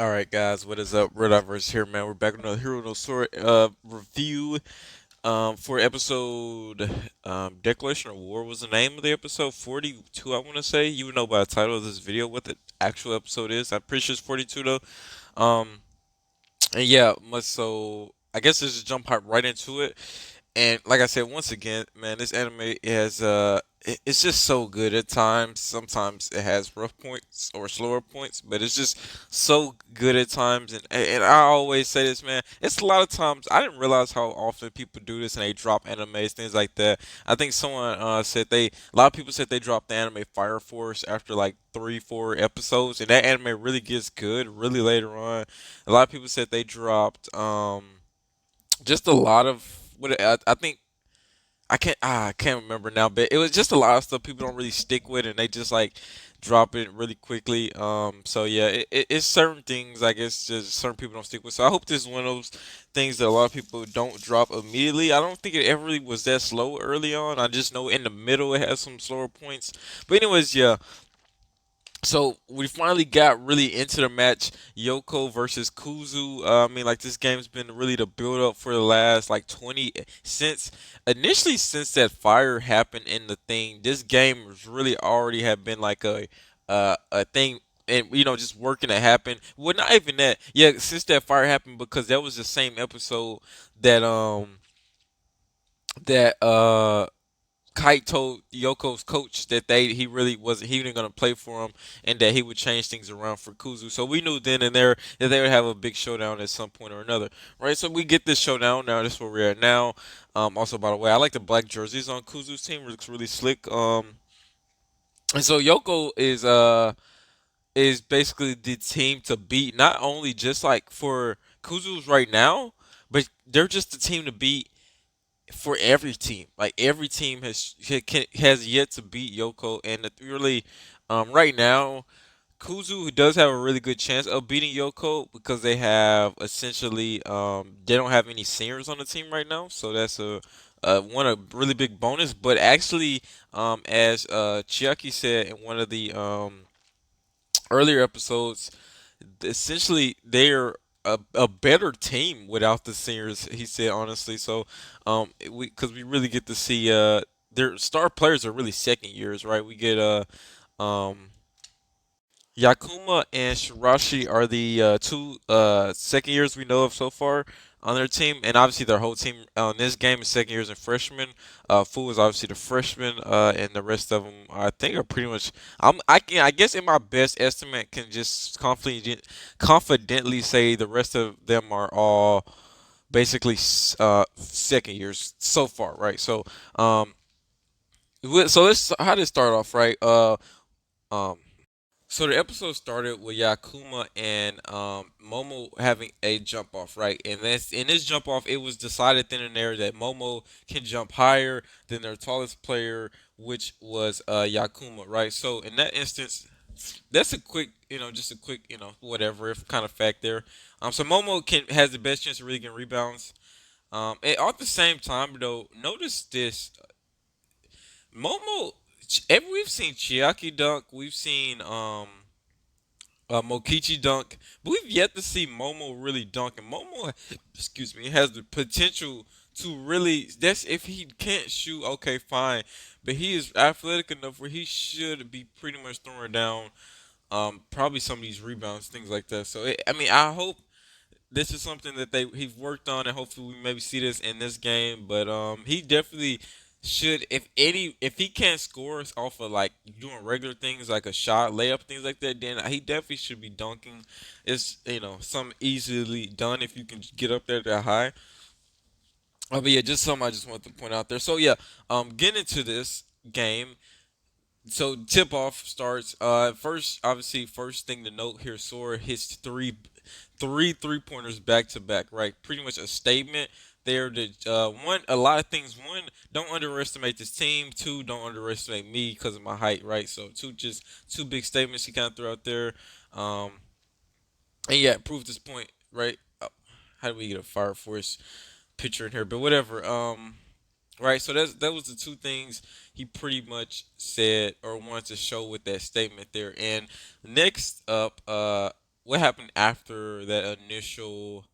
All right, guys, what is up? Red here, man. We're back with another Hero No Sora review for episode Declaration of War was the name of the episode 42. I want to say you would know by the title of this video what the actual episode is. I'm pretty sure it's 42 though. And yeah, so I guess let's just jump right into it. And like I said, once again, man, this anime has it's just so good at times. Sometimes it has rough points or slower points, but it's just so good at times. And I always say this, man. It's a lot of times I didn't realize how often people do this and they drop animes, things like that. I think someone said a lot of people said they dropped the anime Fire Force after like 3, 4 episodes, and that anime really gets good really later on. A lot of people said they dropped just a lot of what I think I can't remember now, but it was just a lot of stuff people don't really stick with, and they just like drop it really quickly. So yeah, it's certain things I guess just certain people don't stick with. So I hope this is one of those things that a lot of people don't drop immediately. I don't think it ever really was that slow early on. I just know in the middle it has some slower points. But anyways, yeah, so we finally got really into the match, Yoko versus Kuzu. I mean, like this game's been really the build up for the last like 20 since initially since that fire happened in the thing. This game was really already have been like a thing. And just working to happen. Well, not even that. Yeah, since that fire happened, because that was the same episode that that Kite told Yoko's coach that he really wasn't he wasn't gonna play for him and that he would change things around for Kuzu. So we knew then and there that they would have a big showdown at some point or another, right? So we get this showdown now. This is where we're at now. Also, by the way, I like the black jerseys on Kuzu's team. It looks really slick. And so Yoko is basically the team to beat. Not only just like for Kuzu's right now, but they're just the team to beat for every team. Like every team has yet to beat Yoko, and really, right now, Kuzu does have a really good chance of beating Yoko because they have essentially they don't have any seniors on the team right now, so that's a really big bonus. But actually, as Chiaki said in one of the earlier episodes, essentially they're a better team without the seniors. He said honestly, so we really get to see their star players are really second years, right? We get um Yakuma and Shirashi are the two second years we know of so far on their team, and obviously their whole team on this game is second years and freshmen. Fu is obviously the freshman, and the rest of them I think are pretty much. I guess in my best estimate can just confidently say the rest of them are all basically second years so far, right? So so let's how did it start off, right? Um, So the episode started with Yakuma and Momo having a jump off, right? And that's in this jump off, it was decided then and there that Momo can jump higher than their tallest player, which was Yakuma, right? So in that instance, that's a quick, just a quick, whatever, if kind of fact there. So Momo has the best chance of really getting rebounds. And at the same time, though, notice this: Momo. We've seen Chiaki dunk, we've seen Mokichi dunk, but we've yet to see Momo really dunk. And Momo, excuse me, has the potential to really. That's if he can't shoot, okay, fine, but he is athletic enough where he should be pretty much throwing down, probably some of these rebounds, things like that. So I mean, I hope this is something that he's worked on, and hopefully we maybe see this in this game. But he definitely should. If he can't score off of like doing regular things like a shot, layup, things like that, then he definitely should be dunking. It's some easily done if you can get up there that high. But yeah, just something I just wanted to point out there. So yeah, getting into this game. So tip off starts. First, obviously, first thing to note here, Sora hits three pointers back to back. Right, pretty much a statement there. That one, a lot of things. One, don't underestimate this team. Two, don't underestimate me because of my height. Right, so just two big statements he kind of threw out there. Um, and yeah, proved this point. Right. How do we get a Fire Force picture in here? But whatever. Right, so that was the two things he pretty much said or wanted to show with that statement there. And next up, what happened after that initial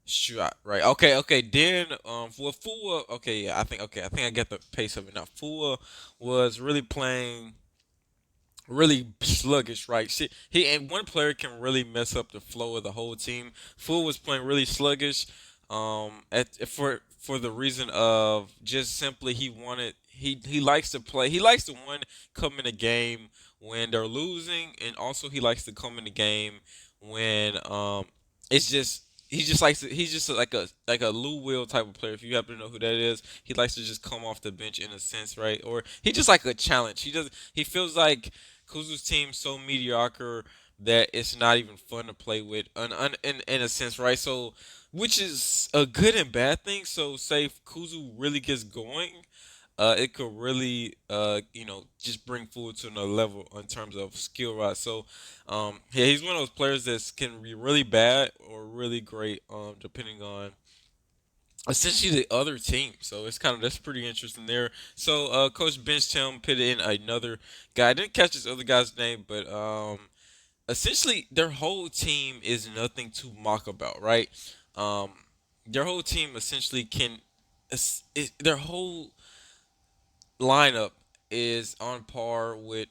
shot, right? Okay, okay. Then for Fua, okay, yeah, I think I get the pace of it now. Fua was really playing really sluggish, right? He and one player can really mess up the flow of the whole team. Fool was playing really sluggish, for the reason of just simply he likes to play. He likes to one come in a game when they're losing, and also he likes to come in the game when it's just. He just likes to, he's just like a Lou Will type of player. If you happen to know who that is, he likes to just come off the bench in a sense, right? Or he just like a challenge. He feels like Kuzu's team so mediocre that it's not even fun to play with, in a sense, right? So, which is a good and bad thing. So, say if Kuzu really gets going, it could really, just bring forward to another level in terms of skill, right? So, yeah, he's one of those players that can be really bad or really great, depending on essentially the other team. So it's kind of that's pretty interesting there. So Coach benched him, put in another guy. I didn't catch this other guy's name, but essentially their whole team is nothing to mock about, right? Um, their whole team essentially their whole lineup is on par with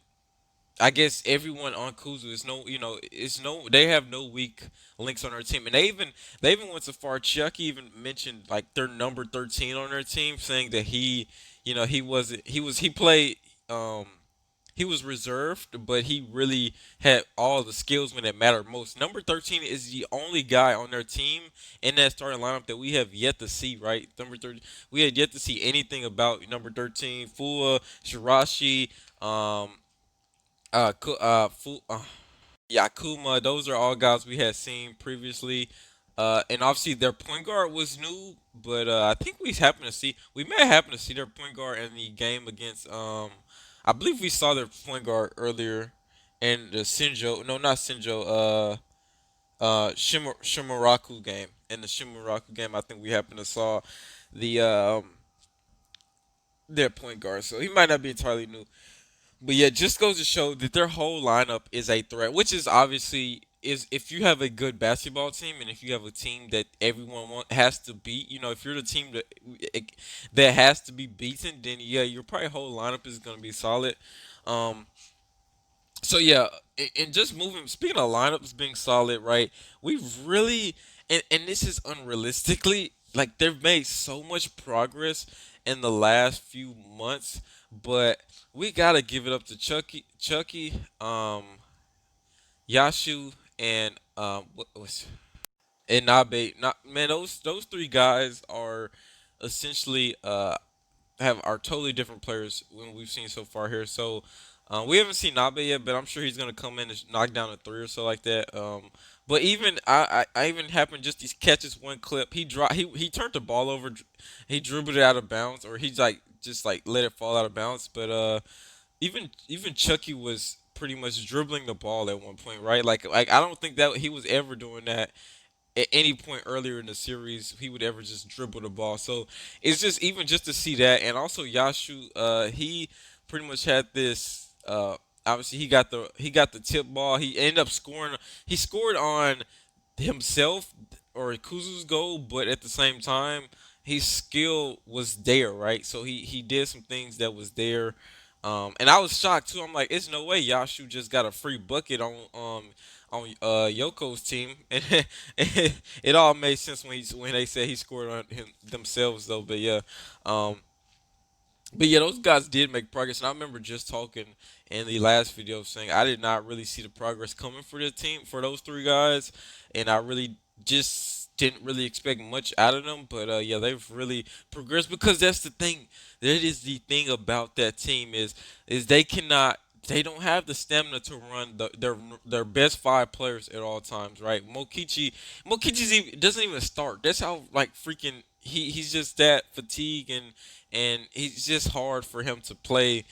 I guess everyone on Kuzu is no, it's no. They have no weak links on their team, and they even went so far. Chucky even mentioned like their number 13 on their team, saying that he wasn't. He played. Um, he was reserved, but he really had all the skills when it mattered most. Number 13 is the only guy on their team in that starting lineup that we have yet to see. Right, number 30. We had yet to see anything about number 13, Fua, Shirashi. Yakuma, those are all guys we had seen previously. And obviously their point guard was new, but I think we may happen to see their point guard in the game against I believe we saw their point guard earlier in the Sinjo, no, not Sinjo, Shimuraku game. In the Shimuraku game, I think we happened to saw the their point guard, so he might not be entirely new. But yeah, just goes to show that their whole lineup is a threat, which is obviously is if you have a good basketball team and if you have a team that has to beat, if you're the team that has to be beaten, then yeah, your probably whole lineup is going to be solid. Um, so yeah, and just moving. Speaking of lineups being solid, right? We've really, and this is unrealistically like they've made so much progress in the last few months, but we gotta give it up to Chucky, Yashu, and what was and Nabe. Not man, those three guys are essentially have are totally different players when we've seen so far here. So we haven't seen Nabe yet, but I'm sure he's gonna come in and knock down a three or so like that. But even I even happened just to catch this one clip. He turned the ball over, he dribbled it out of bounds, or he's like just like let it fall out of bounds. But even Chucky was pretty much dribbling the ball at one point, right? Like I don't think that he was ever doing that at any point earlier in the series he would ever just dribble the ball. So it's just even just to see that, and also Yashu, he pretty much had this. Obviously, he got the tip ball. He ended up scoring. He scored on himself or Kuzu's goal, but at the same time, his skill was there, right? So he did some things that was there. And I was shocked too. I'm like, it's no way Yashu just got a free bucket on Yoko's team, and it all made sense when they said he scored on him themselves though. Um, but yeah, those guys did make progress, and I remember just talking in the last video saying I did not really see the progress coming for the team for those three guys, and I really just didn't really expect much out of them. But yeah, they've really progressed because that's the thing. That is the thing about that team is they don't have the stamina to run their best five players at all times, right? Doesn't even start. That's how like freaking he's just that fatigued and it's just hard for him to play,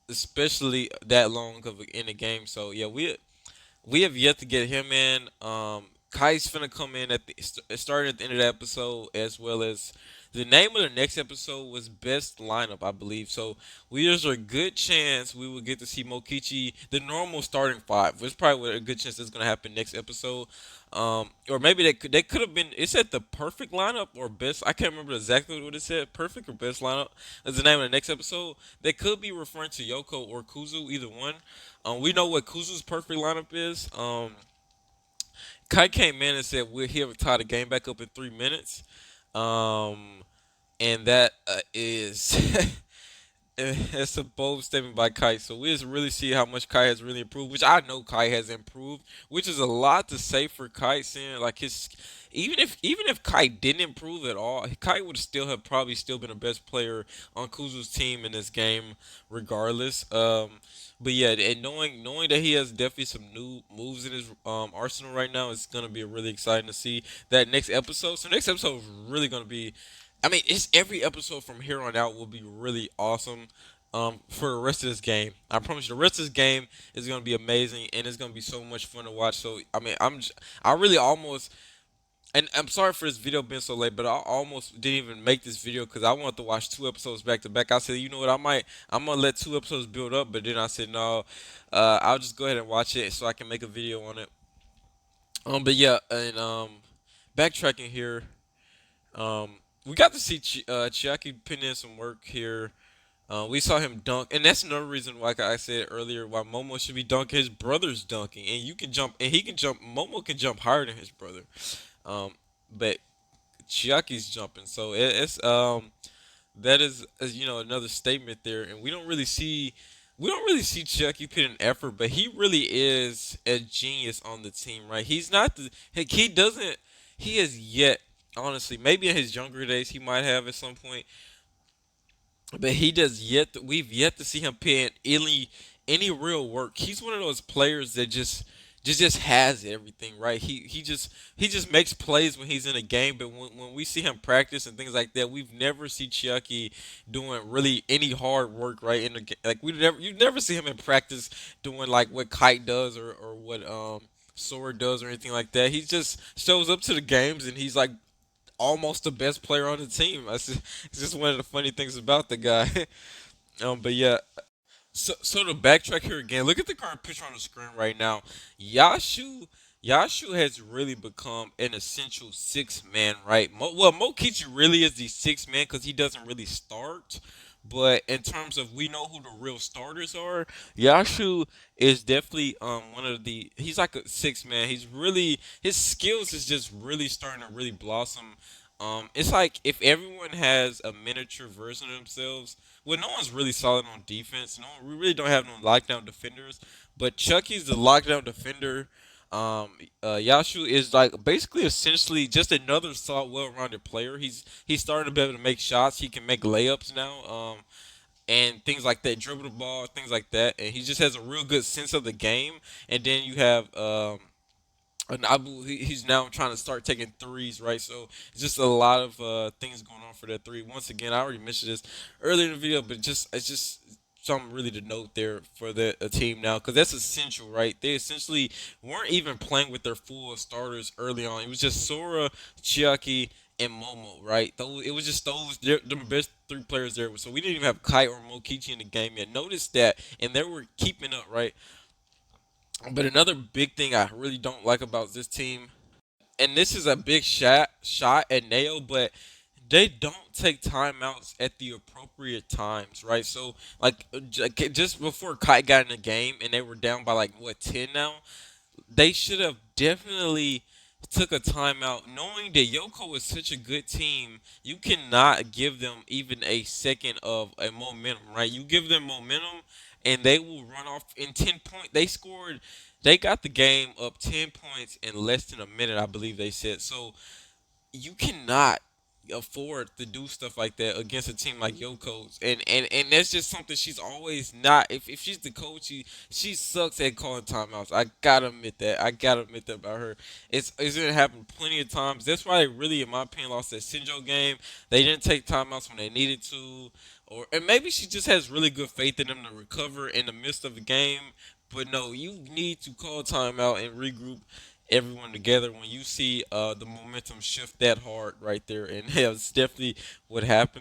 especially that long in a game. So yeah, we have yet to get him in. Kai's finna come in starting at the end of the episode, as well as The name of the next episode was Best Lineup, I believe. So there's a good chance we will get to see Mokichi, the normal starting five. There's probably a good chance that's gonna happen next episode. Or maybe they could have been. It said the perfect lineup or best. I can't remember exactly what it said. Perfect or best lineup is the name of the next episode. They could be referring to Yoko or Kuzu, either one. We know what Kuzu's perfect lineup is. Kai came in and said he'll tie the game back up in 3 minutes. Um, and that is it's a bold statement by Kai. So we just really see how much Kai has really improved, which I know Kai has improved, which is a lot to say for Kai. Seeing like his, even if Kai didn't improve at all, Kai would still have probably still been the best player on Kuzu's team in this game, regardless. But yeah, and knowing that he has definitely some new moves in his arsenal right now, it's gonna be really exciting to see that next episode. So next episode is really gonna be, I mean, it's every episode from here on out will be really awesome. For the rest of this game, I promise you, the rest of this game is gonna be amazing, and it's gonna be so much fun to watch. So, I mean, I really almost, and I'm sorry for this video being so late, but I almost didn't even make this video because I wanted to watch 2 episodes back to back. I said, you know what, I'm gonna let 2 episodes build up, but then I said, no, I'll just go ahead and watch it so I can make a video on it. But yeah, and backtracking here. We got to see Chiaki putting in some work here. We saw him dunk, and that's another reason why, like I said earlier, why Momo should be dunking. His brother's dunking, and you can jump, and he can jump. Momo can jump higher than his brother, um, but Chiaki's jumping. So it's that is another statement there, and we don't really see Chucky put in effort, but he really is a genius on the team, right? He's not he doesn't he has yet, honestly, maybe in his younger days he might have at some point, but we've yet to see him put in any real work. He's one of those players that just has everything, right? He just makes plays when he's in a game, but when we see him practice and things like that, we've never see Chucky doing really any hard work, right? In the like you never see him in practice doing like what Kite does or what Sora does or anything like that. He just shows up to the games and he's like almost the best player on the team. It's just one of the funny things about the guy. But yeah, so to backtrack here again, look at the current picture on the screen right now. Yashu Yashu has really become an essential six man, right? Mokichi really is the six man because he doesn't really start. But in terms of we know who the real starters are, Yashu is definitely one of the. He's like a six man. He's really his skills is just really starting to really blossom. It's like if everyone has a miniature version of themselves. Well, no one's really solid on defense. No, we really don't have no lockdown defenders. But Chucky's the lockdown defender. Yashu is like basically essentially just another solid, well-rounded player. He's starting to be able to make shots. He can make layups now. And things like that, dribble the ball, things like that. And he just has a real good sense of the game. And then you have and he's now trying to start taking threes, right? So it's just a lot of things going on for that three. Once again, I already mentioned this earlier in the video, but it's just something really to note there for the team now because that's essential, right? They essentially weren't even playing with their full starters early on. It was just Sora, Chiaki, and Momo, right? Those it was just those the best three players there. So we didn't even have Kai or Mokichi in the game yet. Notice that, and they were keeping up, right? But another big thing I really don't like about this team, and this is a big shot at Nail, but they don't take timeouts at the appropriate times, right? So like just before Kai got in the game and they were down by like what 10 now, they should have definitely took a timeout knowing that Yoko is such a good team. You cannot give them even a second of a momentum, right? You give them momentum and they will run off in 10 points. They got the game up 10 points in less than a minute, I believe they said. So you cannot afford to do stuff like that against a team like Yoko's, and that's just something she's always not. If she's the coach, she sucks at calling timeouts. I gotta admit that about her. It's gonna happen plenty of times. That's why they really, in my opinion, lost that Sinjo game. They didn't take timeouts when they needed to, and maybe she just has really good faith in them to recover in the midst of the game. But no, you need to call timeout and regroup everyone together. When you see the momentum shift that hard right there, and yeah, it's definitely what happened.